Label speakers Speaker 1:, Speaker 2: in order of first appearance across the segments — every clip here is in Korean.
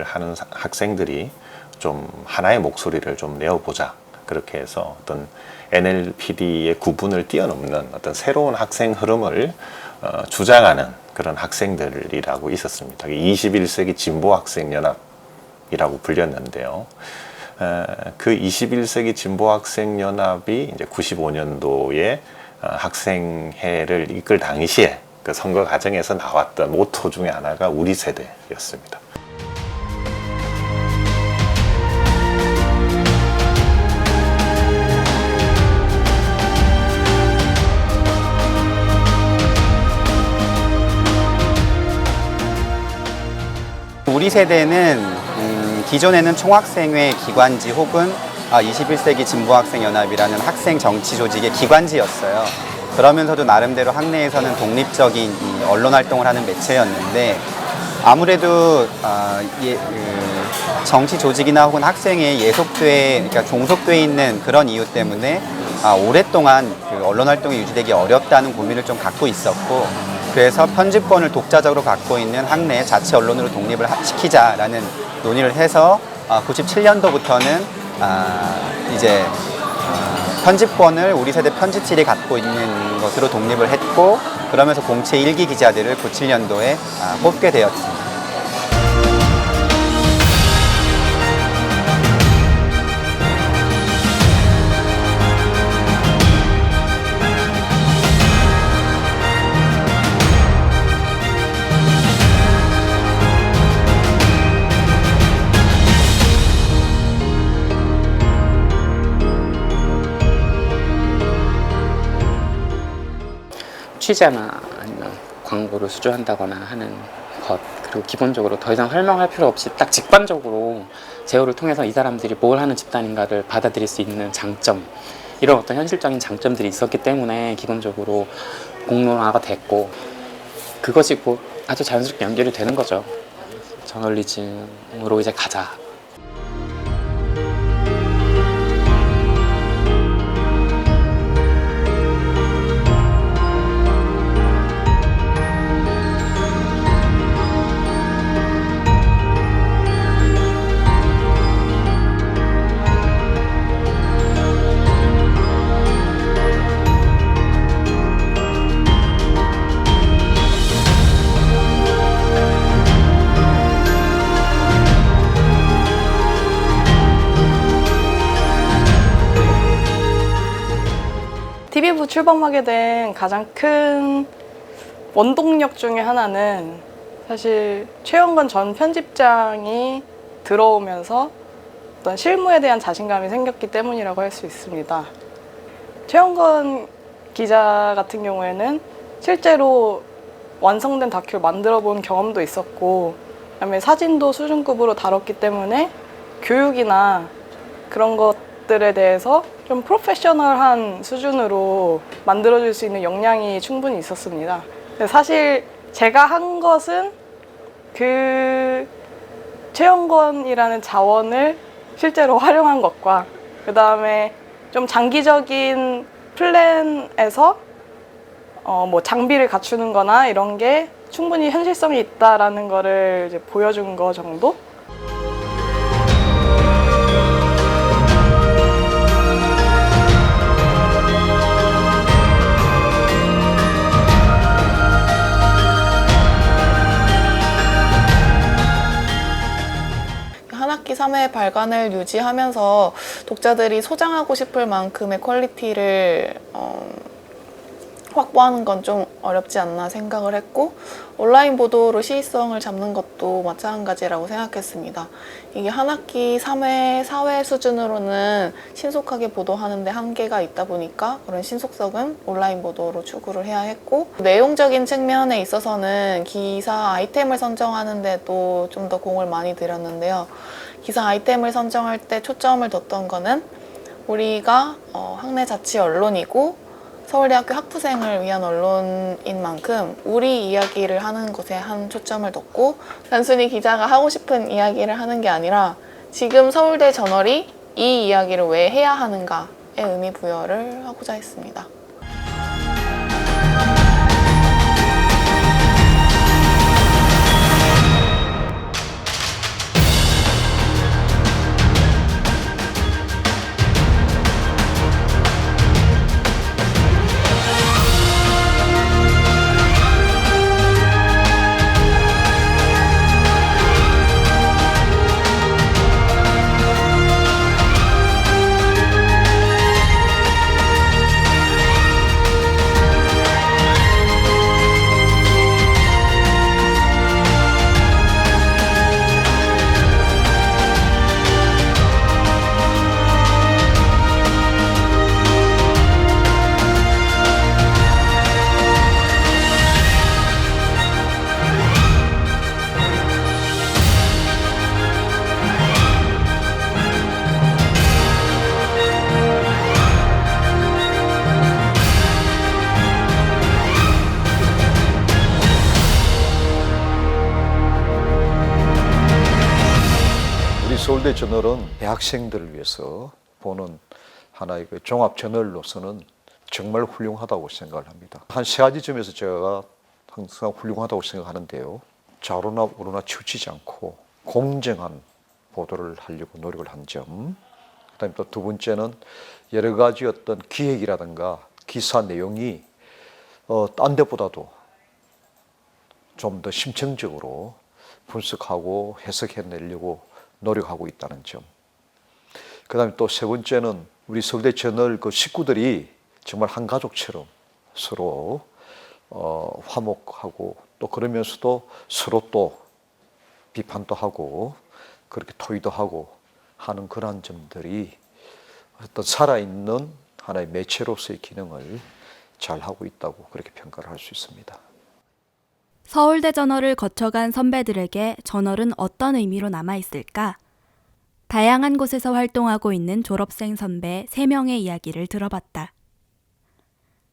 Speaker 1: 하는 학생들이 좀 하나의 목소리를 좀 내어보자. 그렇게 해서 어떤 NLPD의 구분을 뛰어넘는 어떤 새로운 학생 흐름을 주장하는 그런 학생들이라고 있었습니다. 21세기 진보학생연합이라고 불렸는데요. 그 21세기 진보학생연합이 이제 95년도에 학생회를 이끌 당시에 그 선거 과정에서 나왔던 모토 중에 하나가 우리 세대였습니다.
Speaker 2: 우리 세대는 기존에는 총학생회 기관지 혹은 21세기 진보학생연합이라는 학생 정치 조직의 기관지였어요. 그러면서도 나름대로 학내에서는 독립적인 언론 활동을 하는 매체였는데 아무래도 정치 조직이나 혹은 학생에 그러니까 종속돼 있는 그런 이유 때문에 오랫동안 그 언론 활동이 유지되기 어렵다는 고민을 좀 갖고 있었고, 그래서 편집권을 독자적으로 갖고 있는 학내 자치 언론으로 독립을 시키자라는 논의를 해서 97년도부터는 이제 편집권을 우리 세대 편집실이 갖고 있는 것으로 독립을 했고, 그러면서 공채 1기 기자들을 97년도에 뽑게 되었습니다.
Speaker 3: 취재나 아니면 광고를 수주한다거나 하는 것, 그리고 기본적으로 더 이상 설명할 필요 없이 딱 직관적으로 제호를 통해서 이 사람들이 뭘 하는 집단인가를 받아들일 수 있는 장점, 이런 어떤 현실적인 장점들이 있었기 때문에 기본적으로 공론화가 됐고, 그것이 곧 아주 자연스럽게 연결이 되는 거죠. 저널리즘으로 이제 가자.
Speaker 4: TV부 출범하게 된 가장 큰 원동력 중에 하나는 사실 최영건 전 편집장이 들어오면서 어떤 실무에 대한 자신감이 생겼기 때문이라고 할 수 있습니다. 최영건 기자 같은 경우에는 실제로 완성된 다큐를 만들어 본 경험도 있었고, 그다음에 사진도 수준급으로 다뤘기 때문에 교육이나 그런 것들에 대해서 좀 프로페셔널한 수준으로 만들어줄 수 있는 역량이 충분히 있었습니다. 근데 사실 제가 한 것은 그 최영건이라는 자원을 실제로 활용한 것과, 그 다음에 좀 장기적인 플랜에서 뭐 장비를 갖추는 거나 이런 게 충분히 현실성이 있다라는 거를 이제 보여준 거 정도?
Speaker 5: 한 학기 3회 발간을 유지하면서 독자들이 소장하고 싶을 만큼의 퀄리티를 확보하는 건 좀 어렵지 않나 생각을 했고, 온라인 보도로 시의성을 잡는 것도 마찬가지라고 생각했습니다. 이게 한 학기 3회, 4회 수준으로는 신속하게 보도하는데 한계가 있다 보니까 그런 신속성은 온라인 보도로 추구를 해야 했고, 내용적인 측면에 있어서는 기사 아이템을 선정하는 데도 좀 더 공을 많이 들였는데요. 기사 아이템을 선정할 때 초점을 뒀던 거는 우리가 학내 자치 언론이고 서울대학교 학부생을 위한 언론인 만큼 우리 이야기를 하는 것에 한 초점을 뒀고, 단순히 기자가 하고 싶은 이야기를 하는 게 아니라 지금 서울대 저널이 이 이야기를 왜 해야 하는가에 의미 부여를 하고자 했습니다.
Speaker 6: 서울대 저널은 대학생들을 위해서 보는 하나의 그 종합 저널로서는 정말 훌륭하다고 생각을 합니다. 한 세 가지 점에서 제가 항상 훌륭하다고 생각하는데요. 좌로나 우로나 치우치지 않고 공정한 보도를 하려고 노력을 한 점. 그다음에 또 두 번째는 여러 가지 어떤 기획이라든가 기사 내용이 딴 데보다도 좀 더 심층적으로 분석하고 해석해내려고 노력하고 있다는 점. 그다음에 또 세 번째는 우리 서울대 저널 그 식구들이 정말 한 가족처럼 서로 화목하고 또 그러면서도 서로 또 비판도 하고 그렇게 토의도 하고 하는 그러한 점들이 어떤 살아있는 하나의 매체로서의 기능을 잘 하고 있다고 그렇게 평가를 할 수 있습니다.
Speaker 7: 서울대 저널을 거쳐간 선배들에게 저널은 어떤 의미로 남아있을까? 다양한 곳에서 활동하고 있는 졸업생 선배 3명의 이야기를 들어봤다.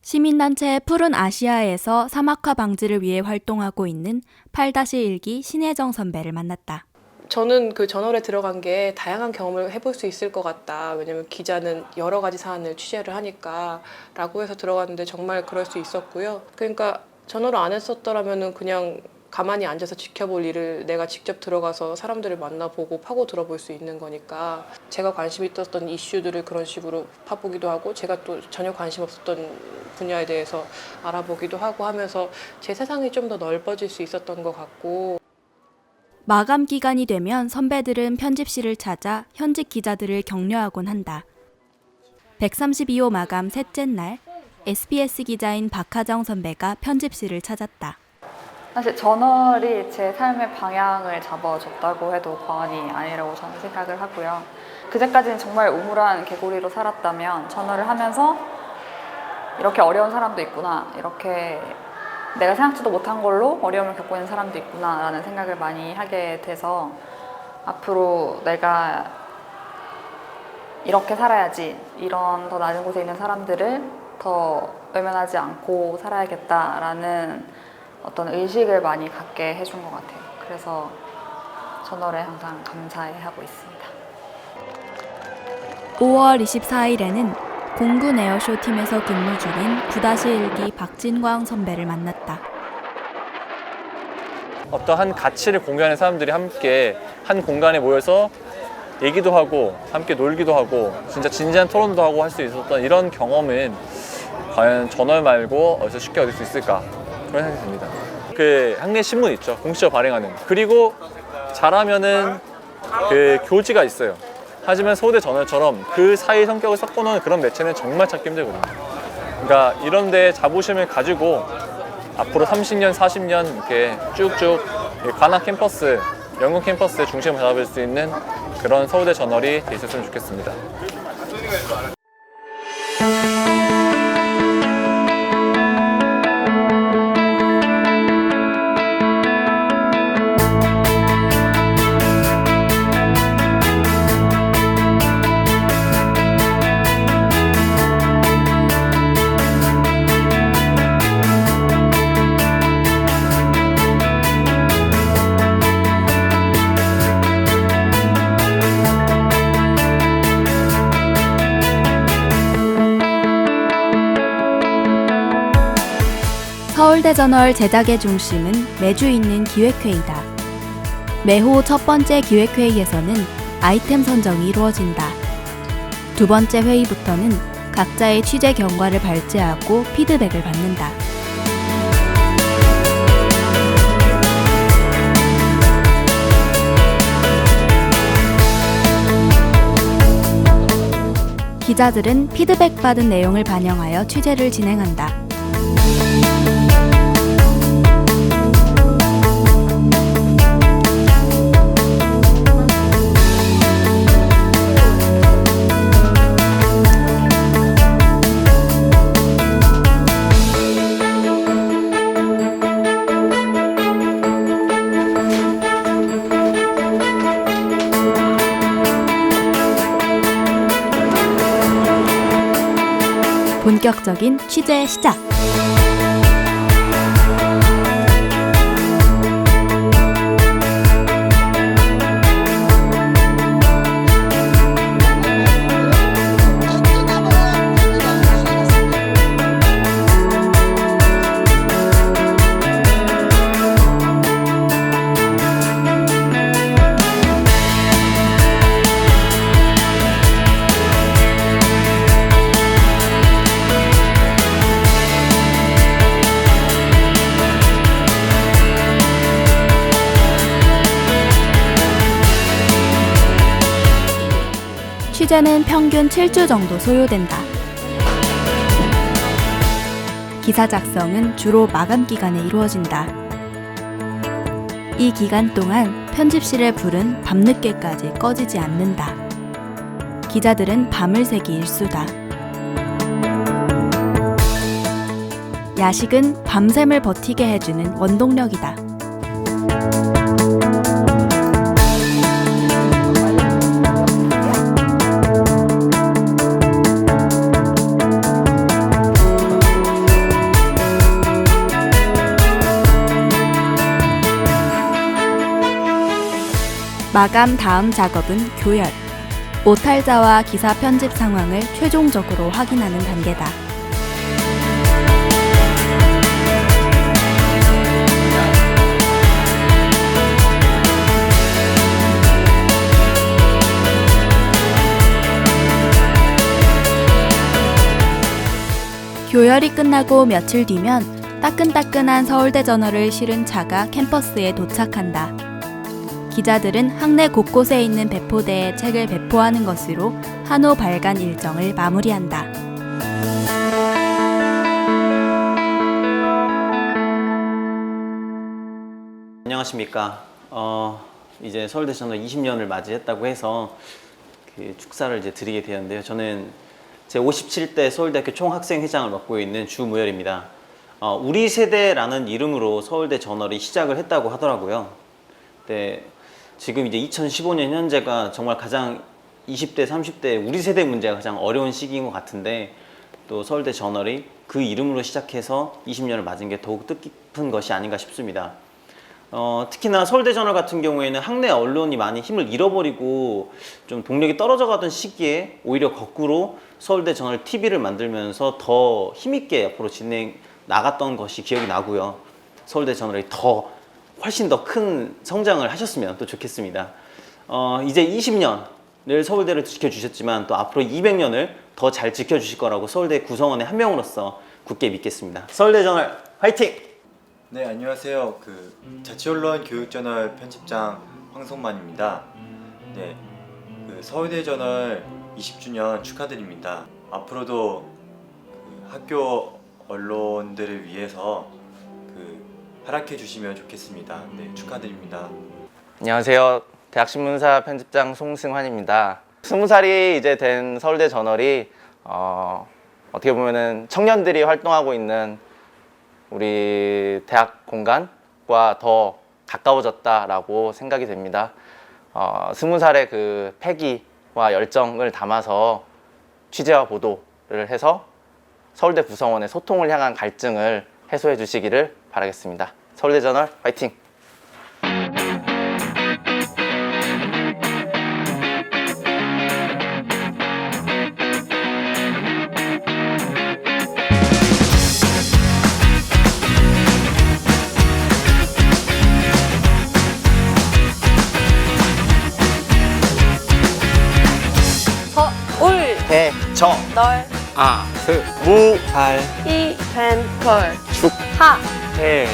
Speaker 7: 시민단체 푸른 아시아에서 사막화 방지를 위해 활동하고 있는 8-1기 신혜정 선배를 만났다.
Speaker 8: 저는 그 저널에 들어간 게 다양한 경험을 해볼 수 있을 것 같다. 왜냐면 기자는 여러 가지 사안을 취재를 하니까 라고 해서 들어갔는데 정말 그럴 수 있었고요. 그러니까 저널을 안 했었더라면 그냥 가만히 앉아서 지켜볼 일을 내가 직접 들어가서 사람들을 만나보고 파고 들어볼 수 있는 거니까 제가 관심 있었던 이슈들을 그런 식으로 파보기도 하고 제가 또 전혀 관심 없었던 분야에 대해서 알아보기도 하고 하면서 제 세상이 좀 더 넓어질 수 있었던 것 같고.
Speaker 7: 마감 기간이 되면 선배들은 편집실을 찾아 현직 기자들을 격려하곤 한다. 132호 마감 셋째 날, SBS 기자인 박하정 선배가 편집실을 찾았다.
Speaker 9: 사실 저널이 제 삶의 방향을 잡아줬다고 해도 과언이 아니라고 저는 생각을 하고요. 그제까지는 정말 우물한 개구리로 살았다면 저널을 하면서 이렇게 어려운 사람도 있구나, 이렇게 내가 생각지도 못한 걸로 어려움을 겪고 있는 사람도 있구나 라는 생각을 많이 하게 돼서 앞으로 내가 이렇게 살아야지, 이런 더 낮은 곳에 있는 사람들을 더 외면하지 않고 살아야겠다라는 어떤 의식을 많이 갖게 해준 것 같아요. 그래서 저널에 항상 감사해하고 있습니다.
Speaker 7: 5월 24일에는 공군 에어쇼 팀에서 근무 중인 9-1기 박진광 선배를 만났다.
Speaker 10: 어떠한 가치를 공유하는 사람들이 함께 한 공간에 모여서 얘기도 하고 함께 놀기도 하고 진짜 진지한 토론도 하고 할 수 있었던 이런 경험은 과연 저널 말고 어디서 쉽게 얻을 수 있을까, 그런 생각이 듭니다. 그 학내 신문 있죠, 공식적으로 발행하는. 그리고 잘하면은 그 교지가 있어요. 하지만 서울대 저널처럼 그 사이 성격을 섞어놓은 그런 매체는 정말 찾기 힘들거든요. 그러니까 이런 데 자부심을 가지고 앞으로 30년, 40년 이렇게 쭉쭉 관악 캠퍼스, 연구 캠퍼스의 중심을 잡을 수 있는 그런 서울대 저널이 돼 있었으면 좋겠습니다.
Speaker 7: 서울대 저널 제작의 중심은 매주 있는 기획회의다. 매호 첫 번째 기획회의에서는 아이템 선정이 이루어진다. 두 번째 회의부터는 각자의 취재 경과를 발제하고 피드백을 받는다. 기자들은 피드백 받은 내용을 반영하여 취재를 진행한다. 본격적인 취재 시작! 취재는 평균 7주 정도 소요된다. 기사 작성은 주로 마감 기간에 이루어진다. 이 기간 동안 편집실의 불은 밤늦게까지 꺼지지 않는다. 기자들은 밤을 새기 일수다. 야식은 밤샘을 버티게 해주는 원동력이다. 마감 다음 작업은 교열. 오탈자와 기사 편집 상황을 최종적으로 확인하는 단계다. 교열이 끝나고 며칠 뒤면 따끈따끈한 서울대저널을 실은 차가 캠퍼스에 도착한다. 기자들은 학내 곳곳에 있는 배포대에 책을 배포하는 것으로 한호 발간 일정을 마무리한다.
Speaker 11: 안녕하십니까. 이제 서울대저널 20년을 맞이했다고 해서 그 축사를 이제 드리게 되었는데요. 저는 제 57대 서울대학교 총학생회장을 맡고 있는 주무열입니다. 우리 세대라는 이름으로 서울대 저널이 시작을 했다고 하더라고요. 네, 지금 이제 2015년 현재가 정말 가장 20대, 30대 우리 세대 문제가 가장 어려운 시기인 것 같은데 또 서울대 저널이 그 이름으로 시작해서 20년을 맞은 게 더욱 뜻깊은 것이 아닌가 싶습니다. 특히나 서울대 저널 같은 경우에는 학내 언론이 많이 힘을 잃어버리고 좀 동력이 떨어져 가던 시기에 오히려 거꾸로 서울대 저널 TV를 만들면서 더 힘있게 앞으로 진행 나갔던 것이 기억이 나고요. 서울대 저널이 훨씬 더 큰 성장을 하셨으면 또 좋겠습니다. 이제 20년을 서울대를 지켜주셨지만 또 앞으로 200년을 더 잘 지켜주실 거라고 서울대 구성원의 한 명으로서 굳게 믿겠습니다. 서울대 저널 화이팅!
Speaker 12: 네, 안녕하세요. 자치언론 교육저널 편집장 황성만입니다. 네, 서울대 저널 20주년 축하드립니다. 앞으로도 학교 언론들을 위해서 활약해 주시면 좋겠습니다. 네, 축하드립니다.
Speaker 13: 안녕하세요. 대학신문사 편집장 송승환입니다. 20살이 이제 된 서울대 저널이 어떻게 보면은 청년들이 활동하고 있는 우리 대학 공간과 더 가까워졌다라고 생각이 됩니다. 20살의 그 패기와 열정을 담아서 취재와 보도를 해서 서울대 구성원의 소통을 향한 갈증을 해소해 주시기를 바라겠습니다. 서울대 저널 화이팅!
Speaker 4: 서울
Speaker 11: 대저
Speaker 4: 널
Speaker 11: 무 발
Speaker 4: 이벤털
Speaker 11: 축
Speaker 4: 하
Speaker 11: 해